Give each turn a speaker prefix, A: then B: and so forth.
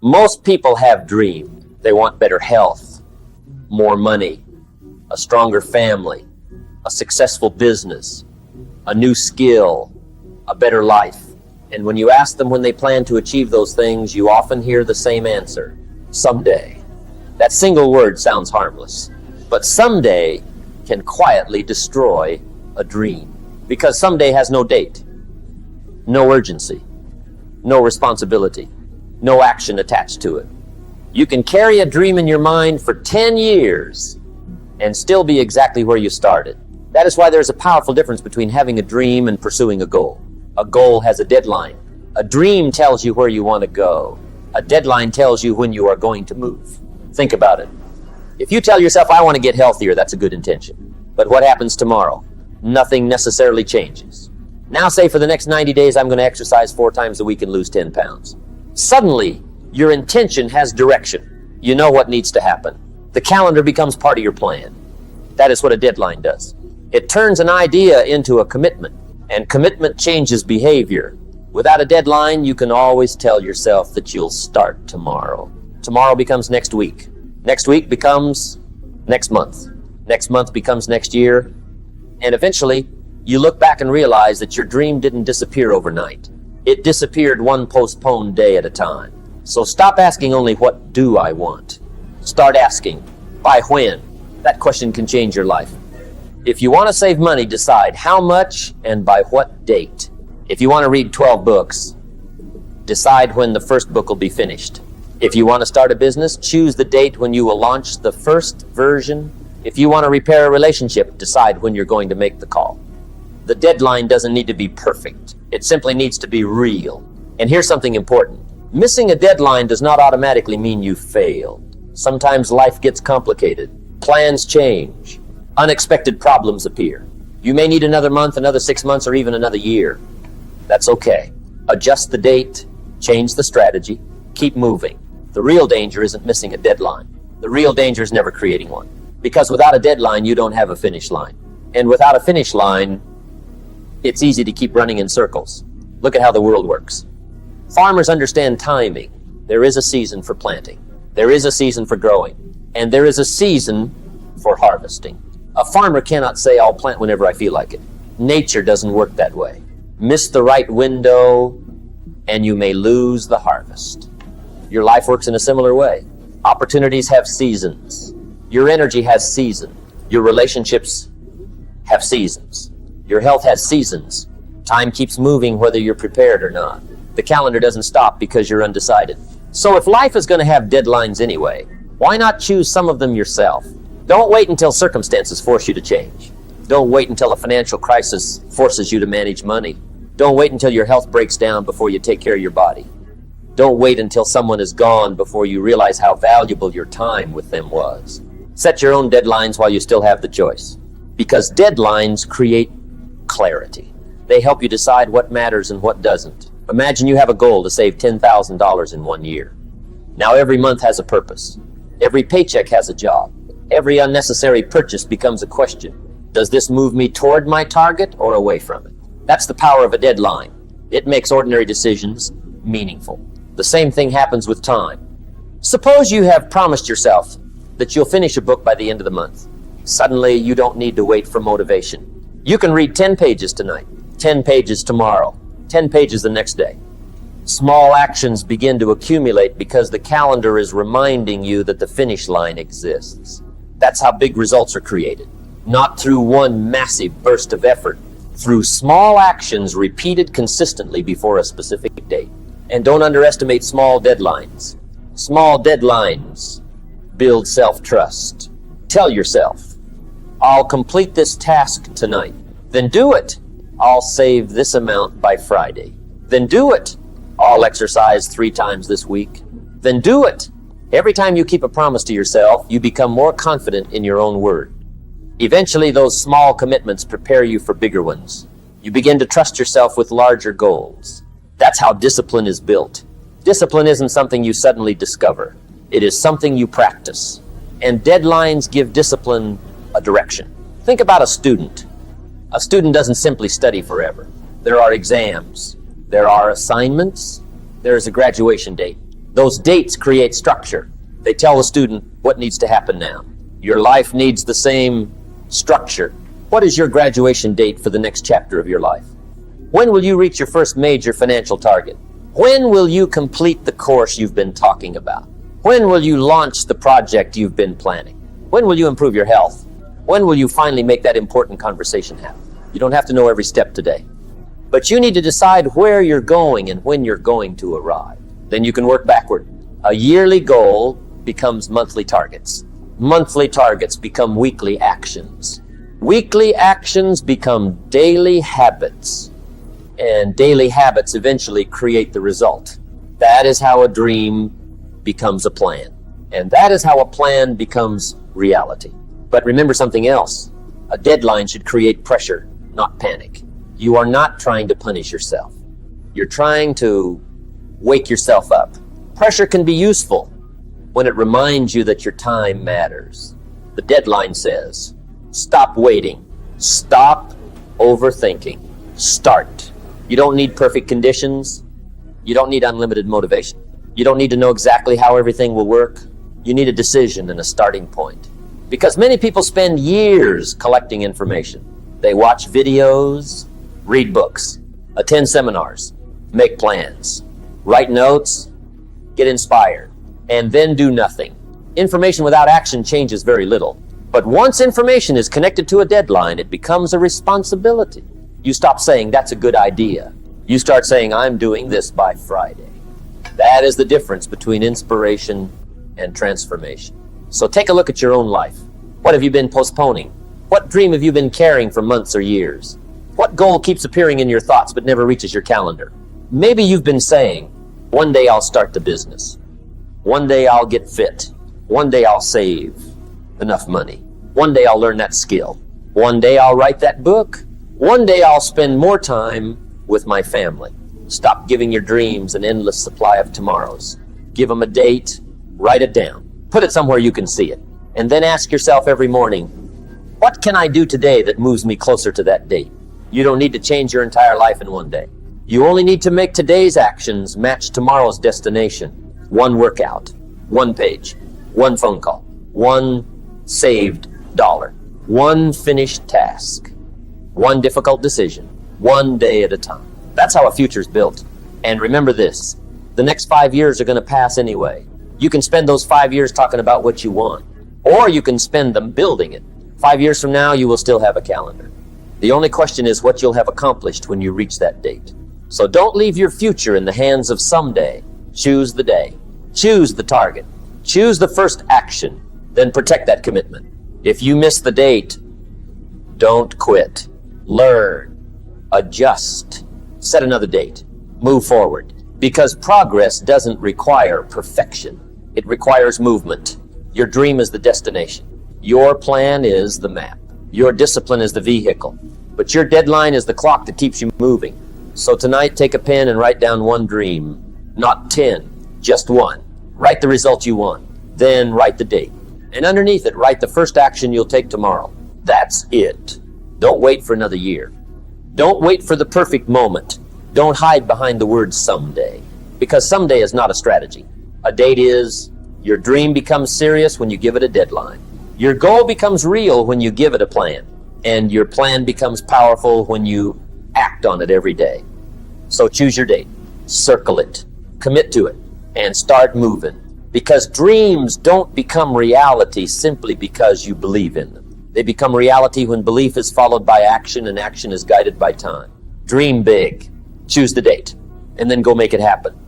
A: Most people have dreams. They want better health, more money, a stronger family, a successful business, a new skill, a better life. And when you ask them when they plan to achieve those things, you often hear the same answer: someday. That single word sounds harmless, but someday can quietly destroy a dream, because someday has no date, no urgency, no responsibility, no action attached to it. You can carry a dream in your mind for 10 years and still be exactly where you started. That is why there's a powerful difference between having a dream and pursuing a goal. A goal has a deadline. A dream tells you where you want to go. A deadline tells you when you are going to move. Think about it. If you tell yourself, I want to get healthier, that's a good intention. But what happens tomorrow? Nothing necessarily changes. Now say for the next 90 days, I'm going to exercise 4 times a week and lose 10 pounds. Suddenly, your intention has direction. You know what needs to happen. The calendar becomes part of your plan. That is what a deadline does. It turns an idea into a commitment, and commitment changes behavior. Without a deadline, you can always tell yourself that you'll start tomorrow. Tomorrow becomes next week. Next week becomes next month. Next month becomes next year. And eventually, you look back and realize that your dream didn't disappear overnight. It disappeared one postponed day at a time. So stop asking only, what do I want? Start asking, by when? That question can change your life. If you want to save money, decide how much and by what date. If you want to read 12 books, decide when the first book will be finished. If you want to start a business, choose the date when you will launch the first version. If you want to repair a relationship, decide when you're going to make the call. The deadline doesn't need to be perfect. It simply needs to be real. And here's something important. Missing a deadline does not automatically mean you failed. Sometimes life gets complicated. Plans change. Unexpected problems appear. You may need another month, another 6 months, or even another year. That's okay. Adjust the date, change the strategy, keep moving. The real danger isn't missing a deadline. The real danger is never creating one. Because without a deadline, you don't have a finish line. And without a finish line, it's easy to keep running in circles. Look at how the world works. Farmers understand timing. There is a season for planting. There is a season for growing. And there is a season for harvesting. A farmer cannot say, I'll plant whenever I feel like it. Nature doesn't work that way. Miss the right window, and you may lose the harvest. Your life works in a similar way. Opportunities have seasons. Your energy has seasons. Your relationships have seasons. Your health has seasons. Time keeps moving whether you're prepared or not. The calendar doesn't stop because you're undecided. So if life is going to have deadlines anyway, why not choose some of them yourself? Don't wait until circumstances force you to change. Don't wait until a financial crisis forces you to manage money. Don't wait until your health breaks down before you take care of your body. Don't wait until someone is gone before you realize how valuable your time with them was. Set your own deadlines while you still have the choice. Because deadlines create clarity. They help you decide what matters and what doesn't. Imagine you have a goal to save $10,000 in 1 year. Now every month has a purpose. Every paycheck has a job. Every unnecessary purchase becomes a question. Does this move me toward my target or away from it? That's the power of a deadline. It makes ordinary decisions meaningful. The same thing happens with time. Suppose you have promised yourself that you'll finish a book by the end of the month. Suddenly, you don't need to wait for motivation. You can read 10 pages tonight, 10 pages tomorrow, 10 pages the next day. Small actions begin to accumulate because the calendar is reminding you that the finish line exists. That's how big results are created. Not through one massive burst of effort, through small actions repeated consistently before a specific date. And don't underestimate small deadlines. Small deadlines build self-trust. Tell yourself, I'll complete this task tonight. Then do it. I'll save this amount by Friday. Then do it. I'll exercise 3 times this week. Then do it. Every time you keep a promise to yourself, you become more confident in your own word. Eventually, those small commitments prepare you for bigger ones. You begin to trust yourself with larger goals. That's how discipline is built. Discipline isn't something you suddenly discover. It is something you practice. And deadlines give discipline a direction. Think about a student. A student doesn't simply study forever. There are exams. There are assignments. There is a graduation date. Those dates create structure. They tell the student what needs to happen now. Your life needs the same structure. What is your graduation date for the next chapter of your life? When will you reach your first major financial target? When will you complete the course you've been talking about? When will you launch the project you've been planning? When will you improve your health? When will you finally make that important conversation happen? You don't have to know every step today, but you need to decide where you're going and when you're going to arrive. Then you can work backward. A yearly goal becomes monthly targets. Monthly targets become weekly actions. Weekly actions become daily habits. And daily habits eventually create the result. That is how a dream becomes a plan. And that is how a plan becomes reality. But remember something else. A deadline should create pressure, not panic. You are not trying to punish yourself. You're trying to wake yourself up. Pressure can be useful when it reminds you that your time matters. The deadline says, stop waiting. Stop overthinking. Start. You don't need perfect conditions. You don't need unlimited motivation. You don't need to know exactly how everything will work. You need a decision and a starting point. Because many people spend years collecting information. They watch videos, read books, attend seminars, make plans, write notes, get inspired, and then do nothing. Information without action changes very little. But once information is connected to a deadline, it becomes a responsibility. You stop saying, that's a good idea. You start saying, I'm doing this by Friday. That is the difference between inspiration and transformation. So take a look at your own life. What have you been postponing? What dream have you been carrying for months or years? What goal keeps appearing in your thoughts but never reaches your calendar? Maybe you've been saying, one day I'll start the business. One day I'll get fit. One day I'll save enough money. One day I'll learn that skill. One day I'll write that book. One day I'll spend more time with my family. Stop giving your dreams an endless supply of tomorrows. Give them a date, write it down, put it somewhere you can see it, and then ask yourself every morning, what can I do today that moves me closer to that date? You don't need to change your entire life in one day. You only need to make today's actions match tomorrow's destination. One workout, one page, one phone call, one saved dollar, one finished task, one difficult decision, one day at a time. That's how a future's built. And remember this, the next 5 years are going to pass anyway. You can spend those 5 years talking about what you want, or you can spend them building it. 5 years from now, you will still have a calendar. The only question is what you'll have accomplished when you reach that date. So don't leave your future in the hands of someday. Choose the day. Choose the target. Choose the first action. Then protect that commitment. If you miss the date, don't quit. Learn. Adjust. Set another date. Move forward. Because progress doesn't require perfection. It requires movement. Your dream is the destination. Your plan is the map. Your discipline is the vehicle. But your deadline is the clock that keeps you moving. So tonight, take a pen and write down one dream. Not 10, just one. Write the result you want. Then write the date. And underneath it, write the first action you'll take tomorrow. That's it. Don't wait for another year. Don't wait for the perfect moment. Don't hide behind the word someday. Because someday is not a strategy. A date is. Your dream becomes serious when you give it a deadline. Your goal becomes real when you give it a plan. And your plan becomes powerful when you act on it every day. So choose your date. Circle it. Commit to it. And start moving. Because dreams don't become reality simply because you believe in them. They become reality when belief is followed by action and action is guided by time. Dream big. Choose the date. And then go make it happen.